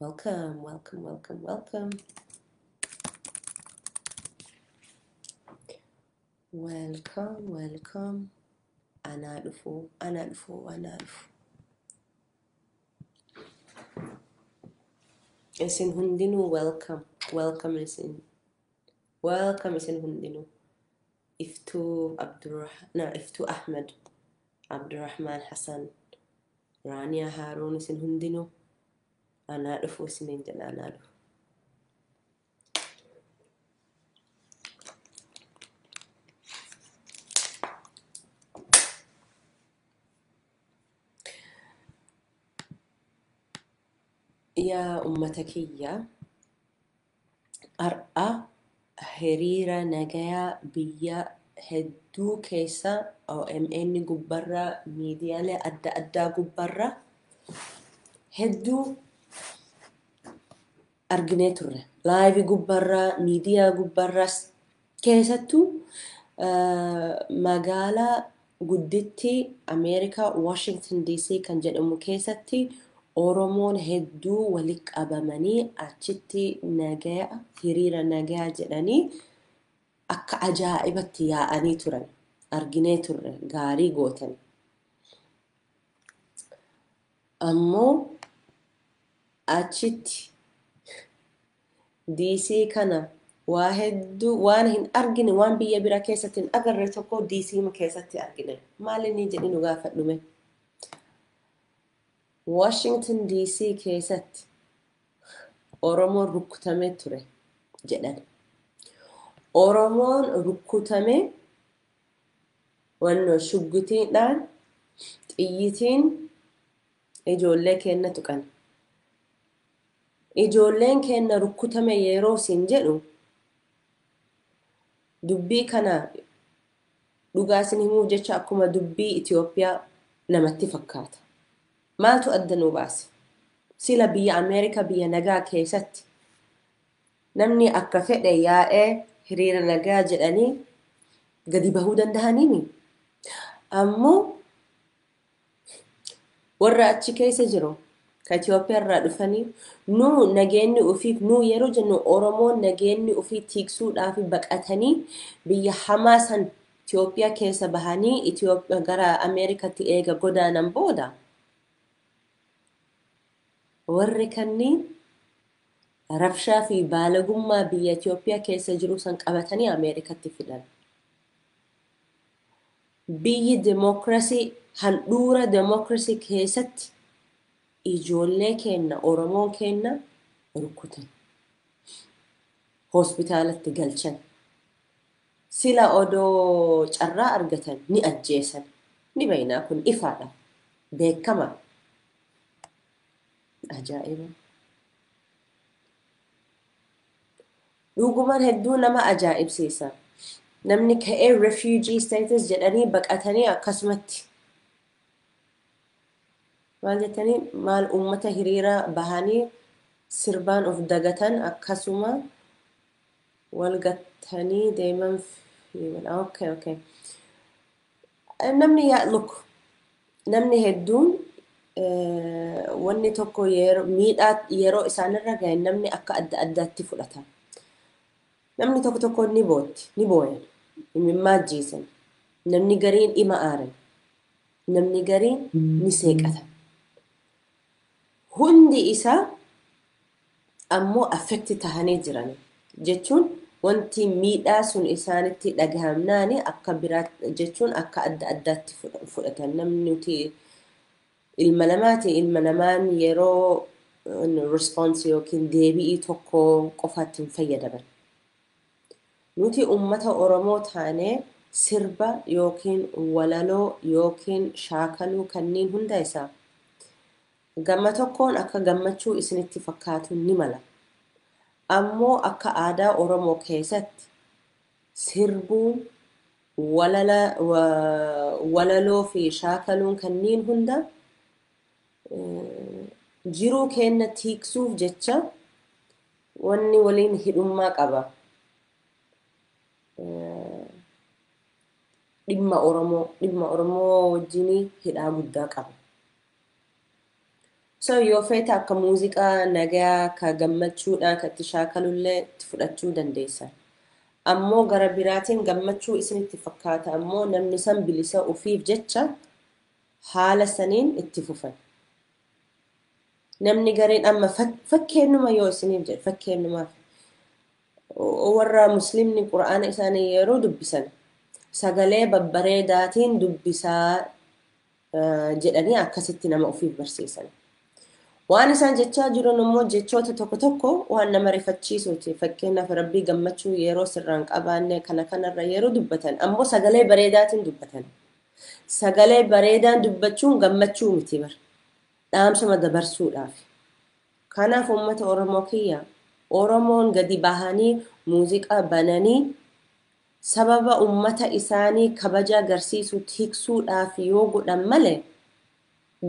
Welcome, welcome, welcome, welcome. Welcome, welcome. Ana dhufu. Isin hundinuu welcome. Welcome isin hundinuu. Iftuu Ahmed, Abdurrahman Hassan, Rania Harun isin hundinuu. Ana dhufu isinin jedha ana dhufu. Yaa ummata kiyya har'a hiriira nagayaa biyya hedduu keessa OMN gubbarra miidiyaalee adda addaa gubbarra hedduu arginee turre. Live gubbarra miidiyaa gubbarras keessattuu magaalaa gudditti Ameerikaa Washington DC kan jedhamu keessatti Oromoon hedduu walitti qabamanii achitti nagaya hiriira nagayaa jedhanii akka ajaa'ibatti yaa'anii turan arginee turre gaarii gootan. Ammoo achitti DC kana waa hedduu waan hin argine waan biyya bira keessatti hin agarre tokko DC keessatti argine. Maal inni jedhi nu gaafadhume? Washington DC keessatti Oromoon rukkutamee ture jedhan. Oromoon rukkutamee wanno shuggutiidhaan xiyyitiin ijoollee keenya tuqan. Ijoolleen keenya rukkutame yeroo siin jedhu dubbii kana dhugaa isin himuuf jecha akkuma dubbii Itoophiyaa namatti fakkaata. Maaltu adda nu baase? Sila biyya Ameerikaa biyya nagaa keessatti namni akka fedhe yaa'ee hiriira nagaa jedhanii gadi bahuu danda'aniini. Ammoo warra achi keessa jiru ka Itoophiyaa irraa dhufanii nu nageenyi ufiif nu yeroo jennu Oromoon nageenyi ufii tiksuudhaaf baqatanii biyya hamaa san Itoophiyaa keessa bahanii Itoophiyaa gara Ameerikaatti eega godaanan booda warri kanneen rabshaa fi baalagummaa biyya Itoophiyaa keessa jiru san qabatanii Ameerikaatti fidan. Biyyi demokrasii handhuura demokrasii keessatti ijoollee keenya Oromoon keenya rukkutan. Hospitaalatti galchan. Sila odoo carraa argatan ni ajjeesan. Ni baay'inaa kun ifaadha. Beekama. Ajaa'iba. Dhugumaan hedduu nama ajaa'ibsiisa. Namni ka'ee refugee status jedhanii baqatanii akkasumatti. Maal jettanii maal uummata hiriira bahanii sirbaan of dagatan akkasuma wal gattanii deeman. Okay. Namni hedduun wanni tokko yeroo isaanirra gahe namni akka adda addaatti fudhata. Namni tokko ni booyan, imimmaa ajjeesan. Namni gariin dhima aaran. Namni gariin ni seeqatan. Hundi isaa ammoo affekti tahanii jiran. Jechuun wanti miidhaa sun isaanitti dhagahamnaani akka biraatti jechuun akka adda addaatti fudhatan. Namni nuti ilma namaan yeroo response yookiin deebii tokko qofaatti hin fayyadaman. Nuti ummata Oromoo taanee sirba yookiin walaloo yookiin shaakaluu kanneen hunda isaa gamma tokkoon akka gammachuu isinitti fakkaatu ni mala. Ammoo akka aadaa Oromoo keessatti sirbuun walaloo fi shaakaluun kanneen hunda jiruu keenya tiksuuf jecha wanni waliin hidhummaa qaba. Dhimma Oromoo wajjin hidhaa guddaa qaba. So yoo feeta akka muuziqaa nagaa ka gammachuudhaan ka itti shaakalullee itti fudhachuu dandeessan. Ammoo gara biraatiin gammachuu isinitti fakkaata ammoo namni san bilisa ufiif jecha haala saniin itti fufan. Namni gareen amma fakkeenyuma yoo isiniif jedhe fakkeenyumaaf warra muslimni quraana isaanii yeroo dubbisan sagalee babbareedaatiin dubbisaa jedhanii akkasitti nama ufiif barsiisan. Waan isaan jechaa jiran immoo jechoota tokko tokko waan nama rifachiisuuti. Fakkeenyaaf rabbii gammachuu yeroo sirraan qabaanne kana kanarra yeroo dubbatan ammoo sagalee bareedaatiin dubbatan. Sagalee bareedaan dubbachuun gammachuu miti bar. Dhaamsuma dabarsuudhaaf. Kanaaf uummata Oromoo kiyya Oromoon gadi bahanii muuziqaa bananii sababa uummata isaanii kabaja agarsiisuu tiksuudhaaf yoo godhan malee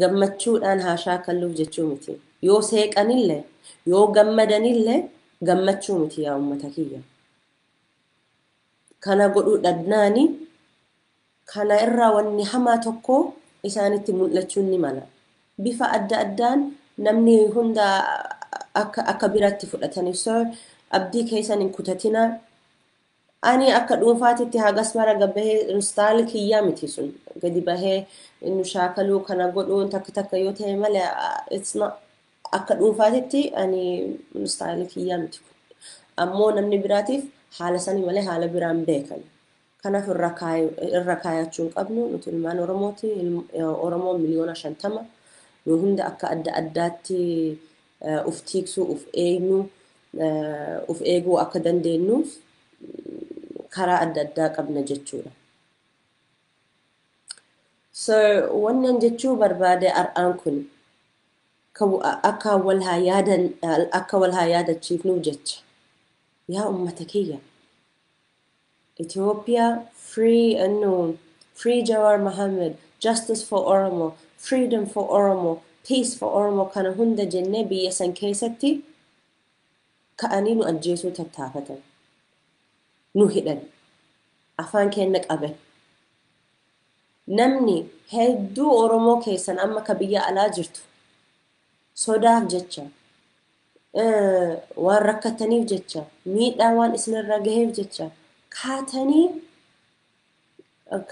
gammachuudhaan haa shaakalluuf jechuu miti. Yoo seeqanillee yoo gammadanillee gammachuu miti yaa uummata kiyya. Kana godhuu dhabnaani kana irraa wanni hamaa tokko isaanitti mul'achuun ni mala. Bifa adda addaan namni hunda akka biratti fudhatanii so abdii keessan hin kutatina. Ani akka dhuunfaatitti hagas mara gabbahee instaali kiyyaa miti sun gadi bahee inni shaakaluu kana godhuun takka yoo ta'e malee it's not akka dhuunfaatitti ani instaali kiyyaa miti. Ammoo namni biraatiif haala sanii malee haala biraan beekan. Kanaaf irra kaayachuun qabnu nuti ilmaan Oromooti Oromoo miliyoona 50 nu hunda akka adda addaatti uf tiiksuu uf eeguu akka dandeenyuuf karaa adda addaa qabna jechuudha. So wannan jechuu barbaade ar'aan kun akka wal haa yaadachiifnuuf jecha yaa ummata kiyya Ethiopia free Jawar Mohammed, justice for Oromo, freedom for Oromo, peace for Oromo kana hunda jennee biyya san keessatti ka'anii nu ajjeesuu tattaafatan. Nu hidhan afaan keenya qaban. Namni hedduu Oromoo keessan amma ka biyya alaa jirtu sodaaf jecha waan rakkataniif jecha miidhaa waan isinirra gaheef jecha kaatanii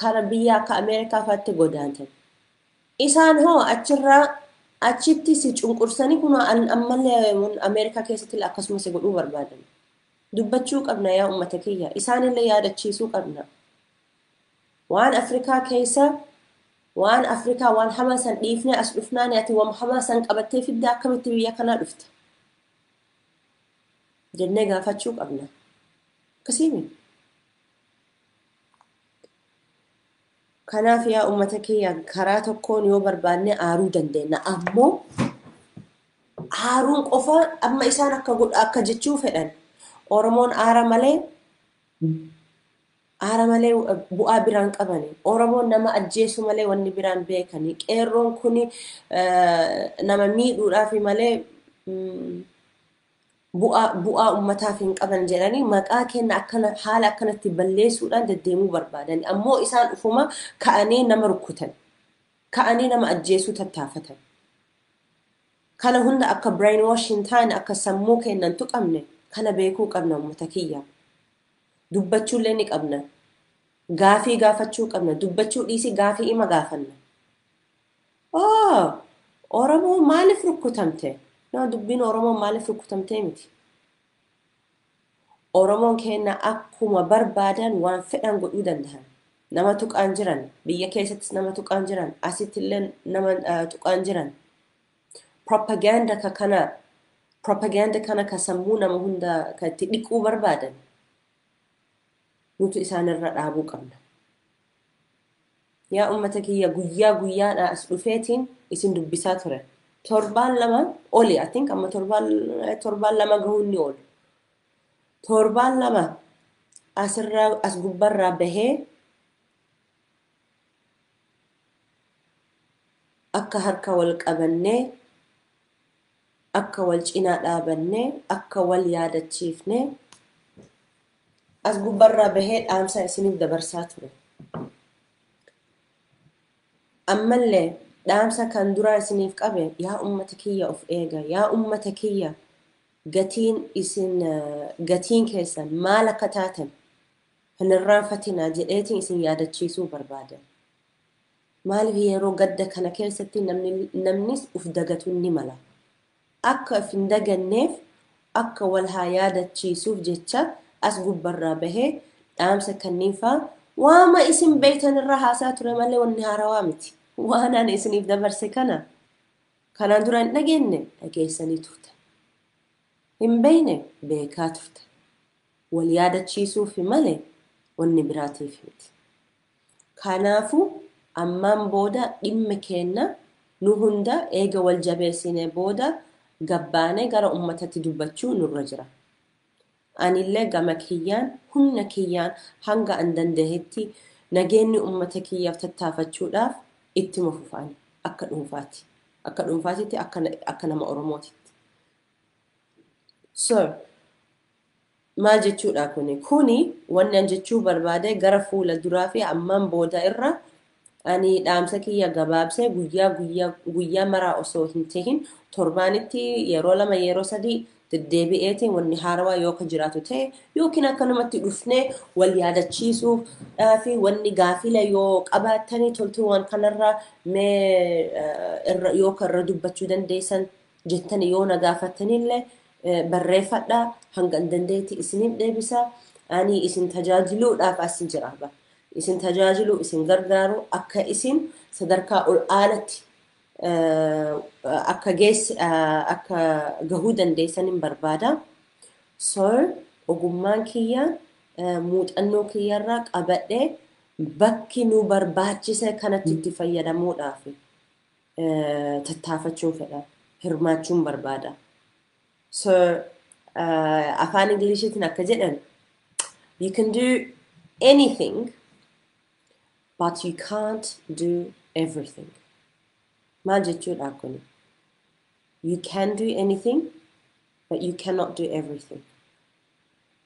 kara biyya akka Ameerikaa fa'aatti godaantan. Isaan hoo achitti si cunqursanii kun ammallee Ameerikaa keessatti akkasumas godhuu barbaadan. Dubbachuu qabna yaa ummata kiyya isaanillee yaadachiisuu qabna. Waan Afrikaa keessa waan Afrikaa waan hamaa san dhiifne as dhufnaan ati waan hamaa san qabattee fidda akkamitti biyya kanaa dhufta jennee gaafachuu qabna. Akkasiimi. Kanaaf yaa ummata kiyya karaa tokkoon yoo barbaanne aaruu dandeenya ammoo aaruun qofa amma isaan akka jechuu fedhan Oromoon aara malee bu'aa biraan qabani. Oromoon nama ajjeesu malee wanni biraan beekani. Qeerroon kuni nama miidhuudhaaf malee bu'aa ummataaf hin qaban jedhanii maqaa kenna akkana haala akkanatti balleessuudhaan deddeemuu barbaadan. Ammoo isaan ufuma ka'anii nama rukkutan. Ka'anii nama ajjeesuu tattaafatan. Kana hunda akka brainwashing ta'an akka sammuu kennan tuqamne kana beekuu qabna ummata kiyya. Dubbachuullee ni qabna. Gaafii gaafachuu qabna. Dubbachuu dhiisii gaafii ima gaafanna. Oromoo maaliif rukkutamte? No dubbiin Oromoo maaliif rukkutamte miti. Oromoon kenna akkuma barbaadan waan fedhan godhuu danda'an. Nama tuqaan jiran, biyya keessattis nama tuqaan jiran, asittillee nama tuqaan jiran. Propaganda kana ka sammuu nama hunda ka itti dhiquu barbaadan. Nuti isaanirra dhaabuu qabna. Yaa ummata kiyya guyyaadha as dhufeetiin isin dubbisaa ture. Torbaan lama oli I think amma torbaan lama gahuun ni oolu. Torbaan lama as gubbarraa bahee akka harka wal qabannee akka wal cinaa dhaabannee akka wal yaadachiifnee as gubbarraa bahee dhaamsa isiniif dabarsaa ture. Ammallee dhaamsa kan dura isiniif qabe yaa ummata kiyya of eega yaa ummata kiyya gatiin keessan maal akka taatan hin irraanfatinaa jedheetiin isin yaadachiisuu barbaadan. Maaliif yeroo gadda kana keessatti namnis uf dagatu ni mala. Akka if hin daganneef akka wal haa yaadachiisuuf jecha as gubbarraa bahee dhaamsa kanniifaa waama isin beektan irra haasaa ture malee wanni haarawaa miti. Waan ani isiniif dabarse kanaan dura hin dhageenye dhageessanii turtan. Hin beekne beekaa turtan. Wal yaadachiisuuf malee wanni biraatiif miti. Kanaafuu ammaan booda dhimma kenna nu hunda eega wal jabeessine booda gabbaane gara ummatatti dubbachuu nurra jira. Anillee gama kiyyaan humna kiyyaan hanga an dandahetti nageenyi ummata kiyyaaf tattaafachuudhaaf itti mufufaan akka dhuunfaatitti akka nama Oromootitti. So maal jechuudha kuni wanni an jechuu barbaade gara fuula duraa fi ammaan booda irra ani dhaamsa kiyya gabaabsee guyyaa maraa osoo hin tahin torbaanitti yeroo 2 yeroo 3 deddeebi'eetiin wanni haarawaa yoo ka jiraatu ta'e yookiin akkanumatti dhufnee wal yaadachiisuuf fi wanni gaafila yoo qabaatanii toltuu waan kanarraa mee yoo karra dubbachuu dandeessan jettanii yoo na gaafattanillee barreeffadhaa hanga dandeetti isiniif deebisa. Ani isin tajaajiluudhaaf as jiraaba. Isin tajaajilu isin gargaaru akka isin sadarkaa ol aanatti akka gahuu dandeessanin barbaada. So ogummaan kiyya muuxannoo kiyyarraa qabadhee bakki nu barbaachise kanatti itti fayyadamuudhaaf tattaafachuun fedha hirmaachuun barbaada. So afaan Ingiliishiitiin akka jedhan you can do anything but you can't do everything. Maal jechuudha kuni? You can do anything but you cannot do everything.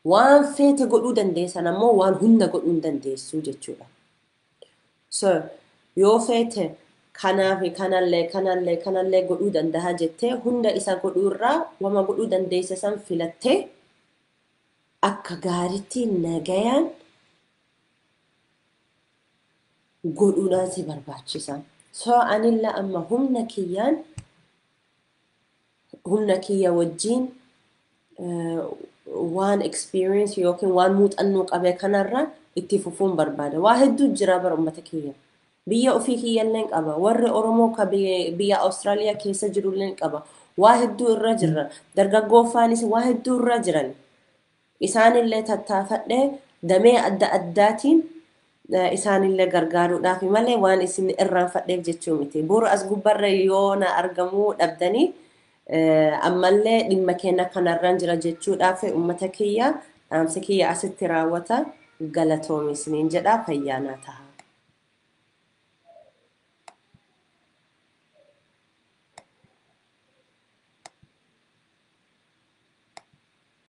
Waan feete godhuu dandeessan ammoo waan hunda godhuu hin dandeessu jechuudha. So yoo feete kanaafi kanallee godhuu dandaha jettee hunda isa godhuurraa wama godhuu dandeessa san filattee akka gaariitti nagayaan godhuudhaan si barbaachisa. So anilla amma humna kiyya wajjin waan experience yookiin waan muuxannoo qabe kanarraa itti fufuun barbaada. Waa hedduu jira bara ummata kiyya. Biyya ofii kiyyalleen qaba. Warri Oromoo ka biyya Austraaliyaa keessa jirulleen qaba. Waa hedduu irra jirra. Dargaggooffaanis waa hedduu irra jiran. Isaanillee tattaafadhee damee adda addaatiin isaanillee gargaaruudhaaf malee waan isin irraanfadheef jechuu miti. Boru as gubbarra yoo na argamuu dhabdanii ammallee dhimma keenya kanarraan jira jechuudhaaf ummata kiyya dhaamsa kiyya asitti raawwata galatoomi isiniin jedha fayyaanaa ta'a.